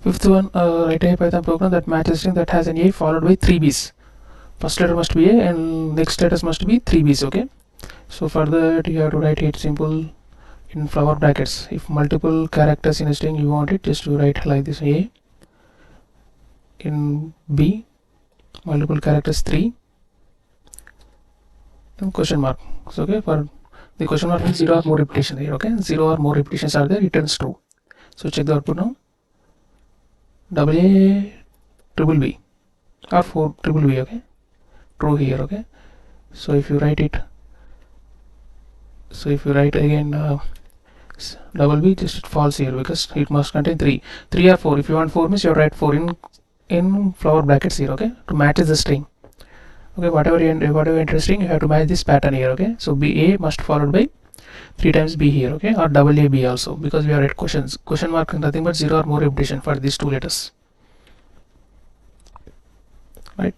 Fifth one, write a Python program that matches string that has an A followed by 3 B's. First letter must be A and next letters must be 3 B's. Okay, so for that you have to write it simple in flower brackets. If multiple characters in a string you want it, just to write like this: A in B, multiple characters 3, and question mark. So okay, for the question mark means 0 or more repetition here. Okay, 0 or more repetitions are there, it returns true. So check the output now. Double A triple B or 4 triple B. Okay, true here. Okay, so if you write it, so if you write again double B, just false here because it must contain 3 or 4. If you want 4 means you write 4 in flower brackets here. Okay, to match the string. Okay, whatever interesting, you have to match this pattern here. Okay, so B A must followed by 3 times B here. Okay, or double A B also, because we are at questions. Question mark is nothing but 0 or more repetition for these two letters, right?